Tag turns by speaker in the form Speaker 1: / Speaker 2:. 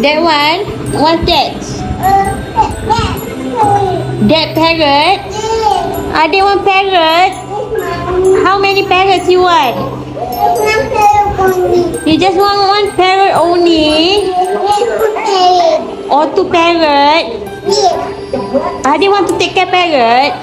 Speaker 1: That one? What's that? That parrot? They want parrot? How many parrots you want? You just want one parrot only? Or two parrot? They want to take care parrot?